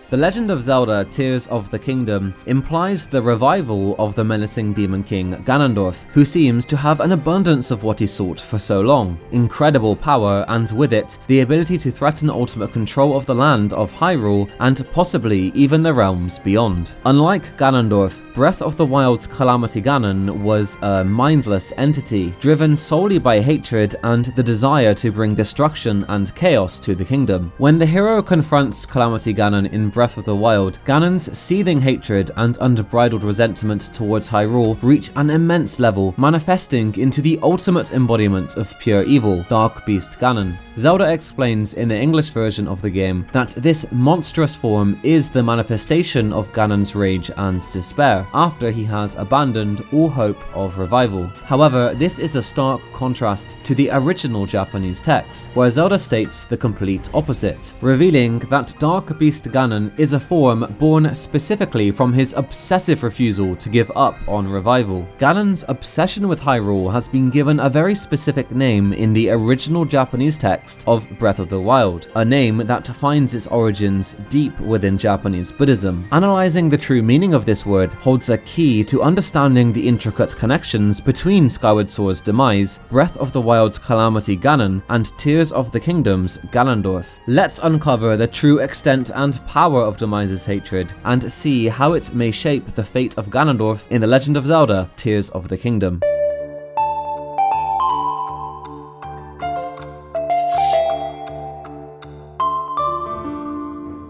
The Legend of Zelda Tears of the Kingdom implies the revival of the menacing demon king Ganondorf, who seems to have an abundance of what he sought for so long: incredible power, and with it, the ability to threaten ultimate control of the land of Hyrule and possibly even the realms beyond. Unlike Ganondorf, Breath of the Wild's Calamity Ganon was a mindless entity, driven solely by hatred and the desire to bring destruction and chaos to the kingdom. When the hero confronts Calamity Ganon in Breath of the Wild, Ganon's seething hatred and unbridled resentment towards Hyrule reach an immense level, manifesting into the ultimate embodiment of pure evil, Dark Beast Ganon. Zelda explains in the English version of the game that this monstrous form is the manifestation of Ganon's rage and despair, after he has abandoned all hope of revival. However, this is a stark contrast to the original Japanese text, where Zelda states the complete opposite, revealing that Dark Beast Ganon is a form born specifically from his obsessive refusal to give up on revival. Ganon's obsession with Hyrule has been given a very specific name in the original Japanese text of Breath of the Wild, a name that finds its origins deep within Japanese Buddhism. Analyzing the true meaning of this word holds a key to understanding the intricate connections between Skyward Sword's Demise, Breath of the Wild's Calamity Ganon, and Tears of the Kingdom's Ganondorf. Let's uncover the true extent and power of Demise's hatred, and see how it may shape the fate of Ganondorf in The Legend of Zelda: Tears of the Kingdom.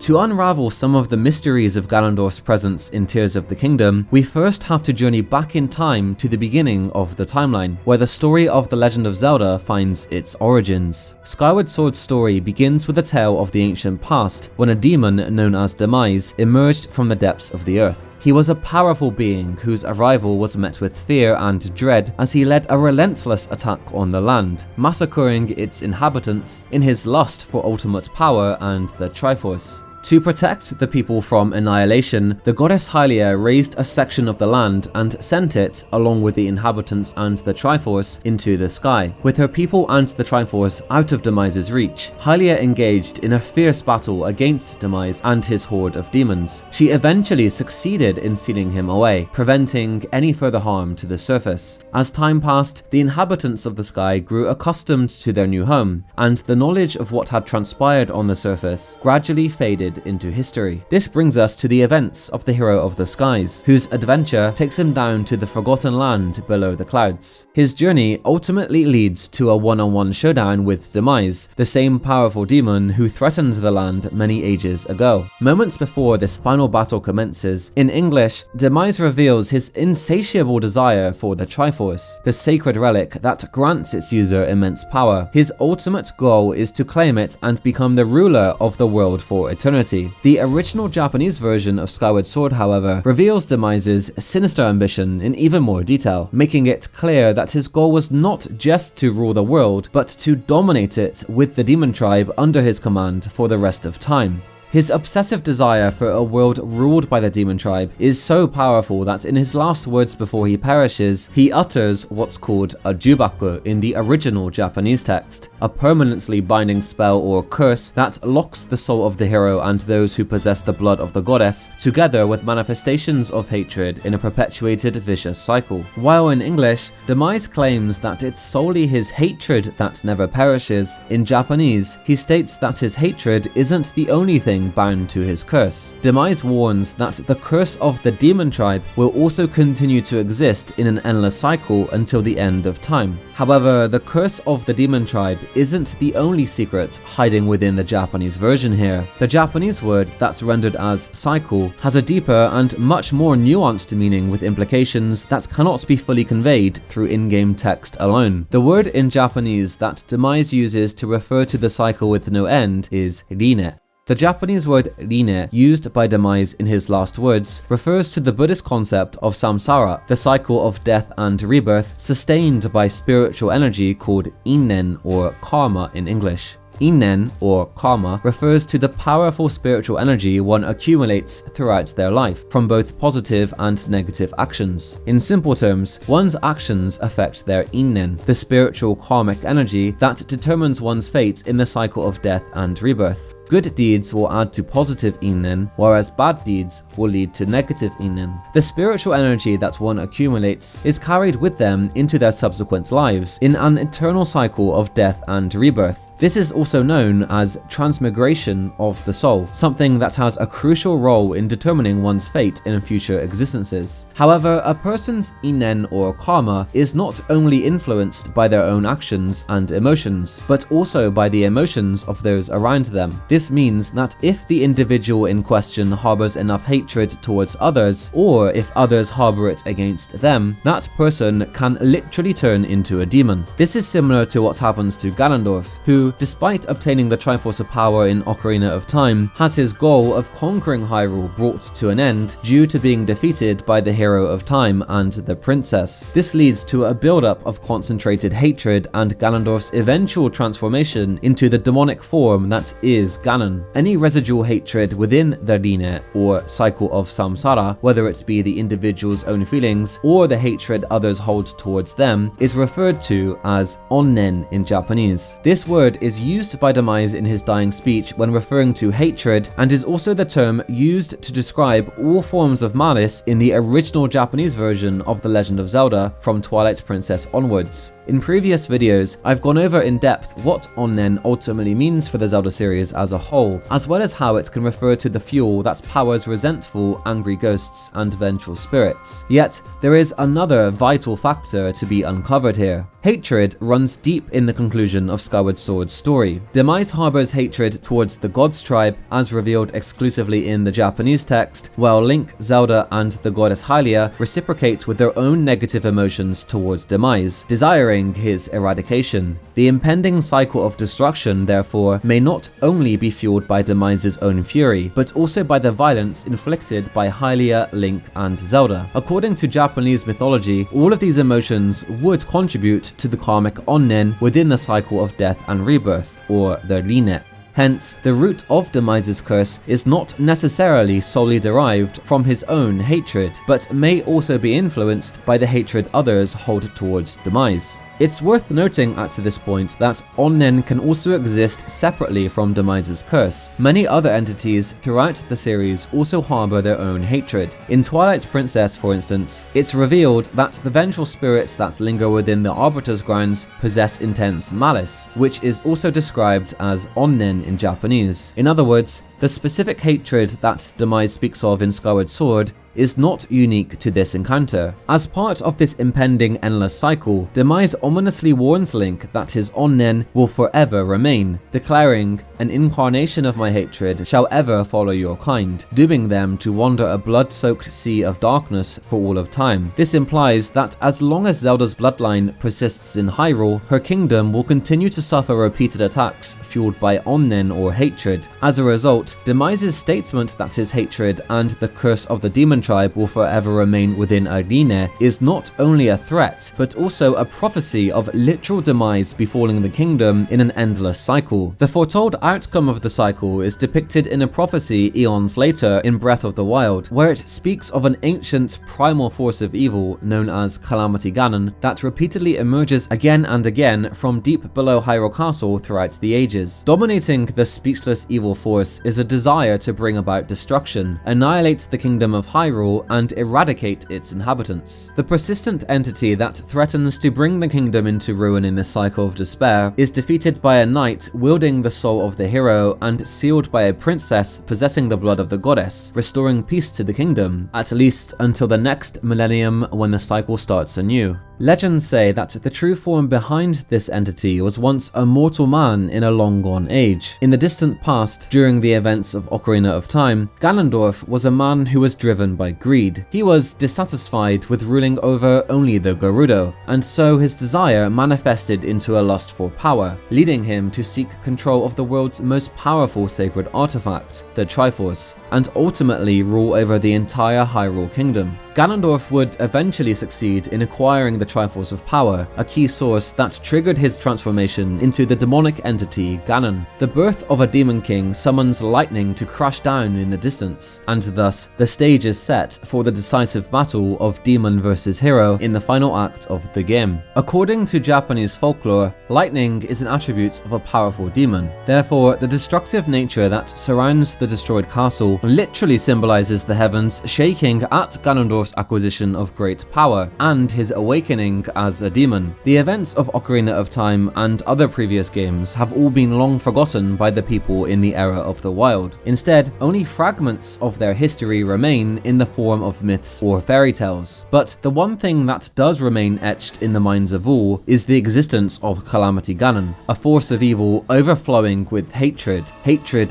To unravel some of the mysteries of Ganondorf's presence in Tears of the Kingdom, we first have to journey back in time to the beginning of the timeline, where the story of The Legend of Zelda finds its origins. Skyward Sword's story begins with a tale of the ancient past, when a demon known as Demise emerged from the depths of the earth. He was a powerful being whose arrival was met with fear and dread as he led a relentless attack on the land, massacring its inhabitants in his lust for ultimate power and the Triforce. To protect the people from annihilation, the goddess Hylia raised a section of the land and sent it, along with the inhabitants and the Triforce, into the sky. With her people and the Triforce out of Demise's reach, Hylia engaged in a fierce battle against Demise and his horde of demons. She eventually succeeded in sealing him away, preventing any further harm to the surface. As time passed, the inhabitants of the sky grew accustomed to their new home, and the knowledge of what had transpired on the surface gradually faded into history. This brings us to the events of the Hero of the Skies, whose adventure takes him down to the Forgotten Land below the clouds. His journey ultimately leads to a one-on-one showdown with Demise, the same powerful demon who threatened the land many ages ago. Moments before this final battle commences, in English, Demise reveals his insatiable desire for the Triforce, the sacred relic that grants its user immense power. His ultimate goal is to claim it and become the ruler of the world for eternity. The original Japanese version of Skyward Sword, however, reveals Demise's sinister ambition in even more detail, making it clear that his goal was not just to rule the world, but to dominate it with the demon tribe under his command for the rest of time. His obsessive desire for a world ruled by the demon tribe is so powerful that in his last words before he perishes, he utters what's called a jubaku in the original Japanese text, a permanently binding spell or curse that locks the soul of the hero and those who possess the blood of the goddess, together with manifestations of hatred in a perpetuated vicious cycle. While in English, Demise claims that it's solely his hatred that never perishes, in Japanese, he states that his hatred isn't the only thing bound to his curse. Demise warns that the curse of the demon tribe will also continue to exist in an endless cycle until the end of time. However, the curse of the demon tribe isn't the only secret hiding within the Japanese version here. The Japanese word that's rendered as cycle has a deeper and much more nuanced meaning with implications that cannot be fully conveyed through in-game text alone. The word in Japanese that Demise uses to refer to the cycle with no end is rinne. The Japanese word rinne, used by Demise in his last words, refers to the Buddhist concept of samsara, the cycle of death and rebirth sustained by spiritual energy called innen or karma in English. Innen, or karma, refers to the powerful spiritual energy one accumulates throughout their life, from both positive and negative actions. In simple terms, one's actions affect their innen, the spiritual karmic energy that determines one's fate in the cycle of death and rebirth. Good deeds will add to positive inen, whereas bad deeds will lead to negative inen. The spiritual energy that one accumulates is carried with them into their subsequent lives in an eternal cycle of death and rebirth. This is also known as transmigration of the soul, something that has a crucial role in determining one's fate in future existences. However, a person's inen or karma is not only influenced by their own actions and emotions, but also by the emotions of those around them. This means that if the individual in question harbors enough hatred towards others, or if others harbor it against them, that person can literally turn into a demon. This is similar to what happens to Ganondorf, who, despite obtaining the Triforce of Power in Ocarina of Time, has his goal of conquering Hyrule brought to an end due to being defeated by the Hero of Time and the Princess. This leads to a buildup of concentrated hatred and Ganondorf's eventual transformation into the demonic form that is Ganon. Any residual hatred within the rinne, or cycle of samsara, whether it be the individual's own feelings or the hatred others hold towards them, is referred to as onnen in Japanese. This word is used by Demise in his dying speech when referring to hatred, and is also the term used to describe all forms of malice in the original Japanese version of The Legend of Zelda from Twilight Princess onwards. In previous videos, I've gone over in depth what onnen ultimately means for the Zelda series as a whole, as well as how it can refer to the fuel that powers resentful, angry ghosts and vengeful spirits. Yet, there is another vital factor to be uncovered here. Hatred runs deep in the conclusion of Skyward Sword's story. Demise harbors hatred towards the God's tribe, as revealed exclusively in the Japanese text, while Link, Zelda, and the goddess Hylia reciprocate with their own negative emotions towards Demise, desiring his eradication. The impending cycle of destruction, therefore, may not only be fueled by Demise's own fury, but also by the violence inflicted by Hylia, Link, and Zelda. According to Japanese mythology, all of these emotions would contribute to the karmic onnen within the cycle of death and rebirth, or the rinne. Hence, the root of Demise's curse is not necessarily solely derived from his own hatred, but may also be influenced by the hatred others hold towards Demise. It's worth noting at this point that onnen can also exist separately from Demise's curse. Many other entities throughout the series also harbor their own hatred. In Twilight Princess, for instance, it's revealed that the vengeful spirits that linger within the Arbiter's grounds possess intense malice, which is also described as onnen in Japanese. In other words, the specific hatred that Demise speaks of in Skyward Sword is not unique to this encounter. As part of this impending endless cycle, Demise ominously warns Link that his onnen will forever remain, declaring, "An incarnation of my hatred shall ever follow your kind, dooming them to wander a blood-soaked sea of darkness for all of time." This implies that as long as Zelda's bloodline persists in Hyrule, her kingdom will continue to suffer repeated attacks fueled by onnen or hatred. As a result, Demise's statement that his hatred and the curse of the demon tribe will forever remain within a rinne is not only a threat, but also a prophecy of literal demise befalling the kingdom in an endless cycle. The foretold outcome of the cycle is depicted in a prophecy eons later in Breath of the Wild, where it speaks of an ancient primal force of evil known as Calamity Ganon that repeatedly emerges again and again from deep below Hyrule Castle throughout the ages. Dominating the speechless evil force is a desire to bring about destruction, annihilate the kingdom of Hyrule, and eradicate its inhabitants. The persistent entity that threatens to bring the kingdom into ruin in this cycle of despair is defeated by a knight wielding the soul of the hero and sealed by a princess possessing the blood of the goddess, restoring peace to the kingdom, at least until the next millennium when the cycle starts anew. Legends say that the true form behind this entity was once a mortal man in a long-gone age. In the distant past, during the events of Ocarina of Time, Ganondorf was a man who was driven by greed. He was dissatisfied with ruling over only the Gerudo, and so his desire manifested into a lust for power, leading him to seek control of the world's most powerful sacred artifact, the Triforce. and ultimately rule over the entire Hyrule Kingdom. Ganondorf would eventually succeed in acquiring the Triforce of Power, a key source that triggered his transformation into the demonic entity Ganon. The birth of a Demon King summons lightning to crash down in the distance, and thus the stage is set for the decisive battle of demon versus hero in the final act of the game. According to Japanese folklore, lightning is an attribute of a powerful demon. Therefore, the destructive nature that surrounds the destroyed castle literally symbolizes the heavens shaking at Ganondorf's acquisition of great power and his awakening as a demon. The events of Ocarina of Time and other previous games have all been long forgotten by the people in the era of the Wild. Instead, only fragments of their history remain in the form of myths or fairy tales. But the one thing that does remain etched in the minds of all is the existence of Calamity Ganon, a force of evil overflowing with hatred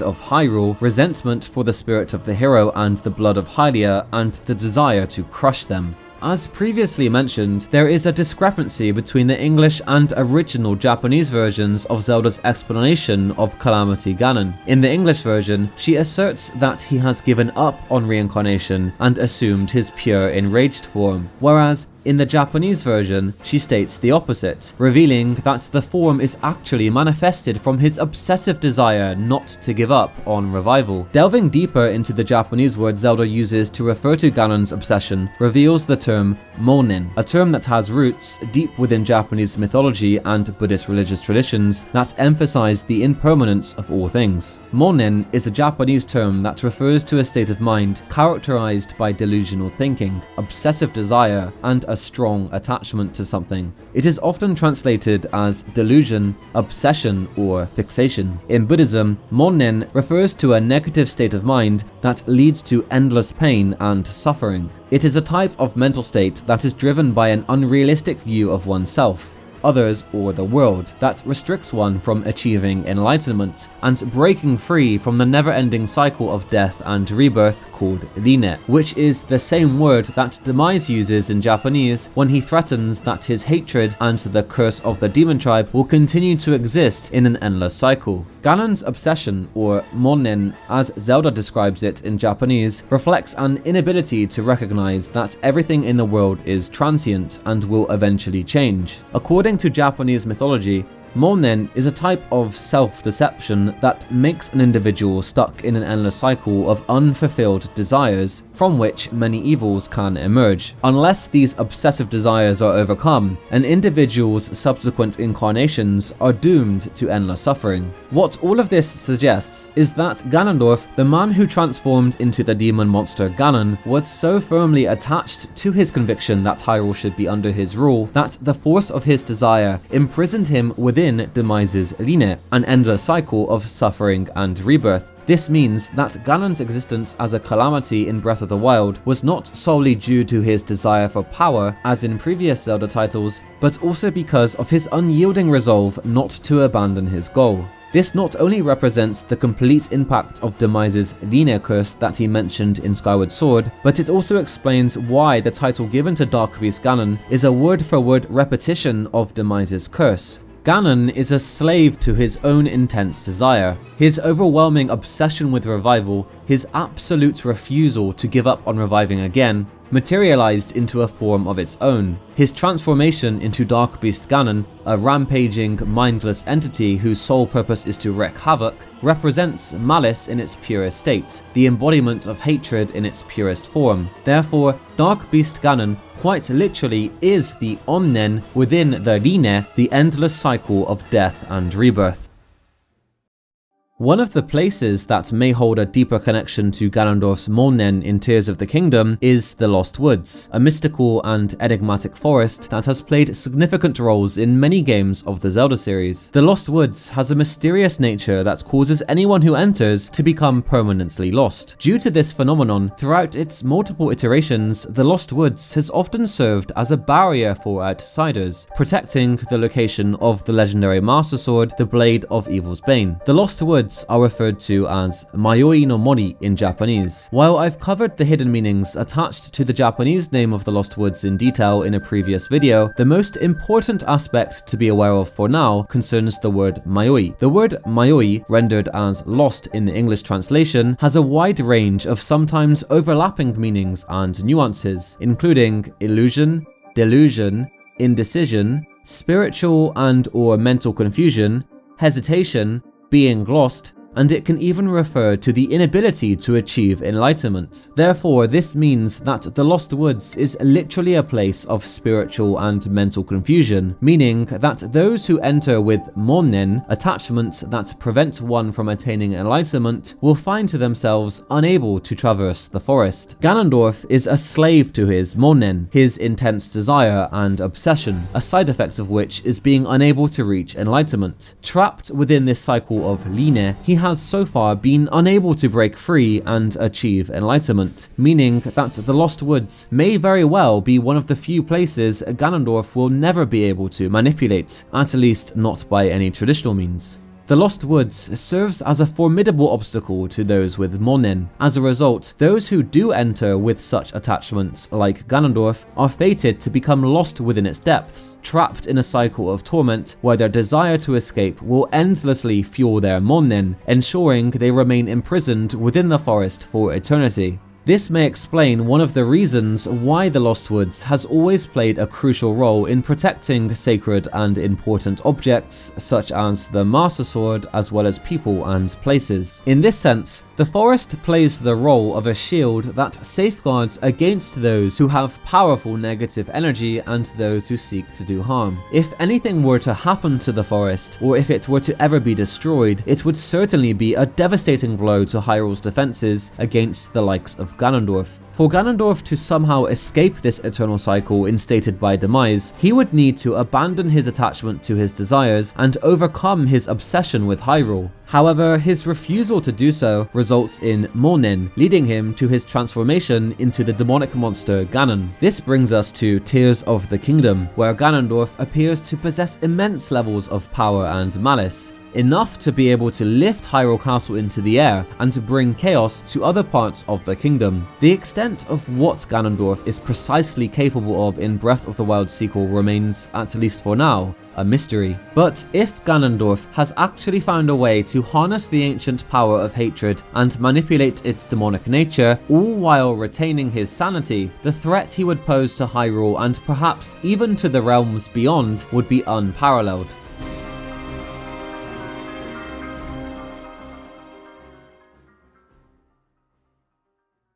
of Hyrule, resentment for the spirit of the hero and the blood of Hylia, and the desire to crush them. As previously mentioned, there is a discrepancy between the English and original Japanese versions of Zelda's explanation of Calamity Ganon. In the English version, she asserts that he has given up on reincarnation and assumed his pure enraged form, whereas in the Japanese version, she states the opposite, revealing that the form is actually manifested from his obsessive desire not to give up on revival. Delving deeper into the Japanese word Zelda uses to refer to Ganon's obsession reveals the term mounen, a term that has roots deep within Japanese mythology and Buddhist religious traditions that emphasize the impermanence of all things. Mounen is a Japanese term that refers to a state of mind characterized by delusional thinking, obsessive desire, and a strong attachment to something. It is often translated as delusion, obsession, or fixation. In Buddhism, mounen refers to a negative state of mind that leads to endless pain and suffering. It is a type of mental state that is driven by an unrealistic view of oneself, others, or the world that restricts one from achieving enlightenment and breaking free from the never-ending cycle of death and rebirth called rinne, which is the same word that Demise uses in Japanese when he threatens that his hatred and the curse of the demon tribe will continue to exist in an endless cycle. Ganon's obsession, or mounen as Zelda describes it in Japanese, reflects an inability to recognize that everything in the world is transient and will eventually change. According to Japanese mythology, mounen is a type of self-deception that makes an individual stuck in an endless cycle of unfulfilled desires from which many evils can emerge. Unless these obsessive desires are overcome, an individual's subsequent incarnations are doomed to endless suffering. What all of this suggests is that Ganondorf, the man who transformed into the demon monster Ganon, was so firmly attached to his conviction that Hyrule should be under his rule that the force of his desire imprisoned him within Demise's rinne, an endless cycle of suffering and rebirth. This means that Ganon's existence as a calamity in Breath of the Wild was not solely due to his desire for power, as in previous Zelda titles, but also because of his unyielding resolve not to abandon his goal. This not only represents the complete impact of Demise's rinne curse that he mentioned in Skyward Sword, but it also explains why the title given to Dark Beast Ganon is a word-for-word repetition of Demise's curse. Ganon is a slave to his own intense desire. His overwhelming obsession with revival, his absolute refusal to give up on reviving again, materialized into a form of its own. His transformation into Dark Beast Ganon, a rampaging, mindless entity whose sole purpose is to wreak havoc, represents malice in its purest state, the embodiment of hatred in its purest form. Therefore, Dark Beast Ganon quite literally is the mounen within the rinne, the endless cycle of death and rebirth. One of the places that may hold a deeper connection to Ganondorf's mounen in Tears of the Kingdom is the Lost Woods, a mystical and enigmatic forest that has played significant roles in many games of the Zelda series. The Lost Woods has a mysterious nature that causes anyone who enters to become permanently lost. Due to this phenomenon, throughout its multiple iterations, the Lost Woods has often served as a barrier for outsiders, protecting the location of the legendary Master Sword, the Blade of Evil's Bane. The Lost Woods woods are referred to as Mayoi no Mori in Japanese. While I've covered the hidden meanings attached to the Japanese name of the Lost Woods in detail in a previous video, the most important aspect to be aware of for now concerns the word Mayoi. The word Mayoi, rendered as lost in the English translation, has a wide range of sometimes overlapping meanings and nuances, including illusion, delusion, indecision, spiritual and/or mental confusion, hesitation, being lost, and it can even refer to the inability to achieve enlightenment. Therefore, this means that the Lost Woods is literally a place of spiritual and mental confusion, meaning that those who enter with mounen, attachments that prevent one from attaining enlightenment, will find themselves unable to traverse the forest. Ganondorf is a slave to his mounen, his intense desire and obsession, a side effect of which is being unable to reach enlightenment. Trapped within this cycle of rinne, he has so far been unable to break free and achieve enlightenment, meaning that the Lost Woods may very well be one of the few places Ganondorf will never be able to manipulate, at least not by any traditional means. The Lost Woods serves as a formidable obstacle to those with mounen. As a result, those who do enter with such attachments, like Ganondorf, are fated to become lost within its depths, trapped in a cycle of torment where their desire to escape will endlessly fuel their mounen, ensuring they remain imprisoned within the forest for eternity. This may explain one of the reasons why the Lost Woods has always played a crucial role in protecting sacred and important objects such as the Master Sword, as well as people and places. In this sense, the forest plays the role of a shield that safeguards against those who have powerful negative energy and those who seek to do harm. If anything were to happen to the forest, or if it were to ever be destroyed, it would certainly be a devastating blow to Hyrule's defenses against the likes of Ganondorf. For Ganondorf to somehow escape this eternal cycle instated by Demise, he would need to abandon his attachment to his desires and overcome his obsession with Hyrule. However, his refusal to do so results in mounen, leading him to his transformation into the demonic monster Ganon. This brings us to Tears of the Kingdom, where Ganondorf appears to possess immense levels of power and malice. Enough to be able to lift Hyrule Castle into the air and to bring chaos to other parts of the kingdom. The extent of what Ganondorf is precisely capable of in Breath of the Wild sequel remains, at least for now, a mystery. But if Ganondorf has actually found a way to harness the ancient power of hatred and manipulate its demonic nature, all while retaining his sanity, the threat he would pose to Hyrule and perhaps even to the realms beyond would be unparalleled.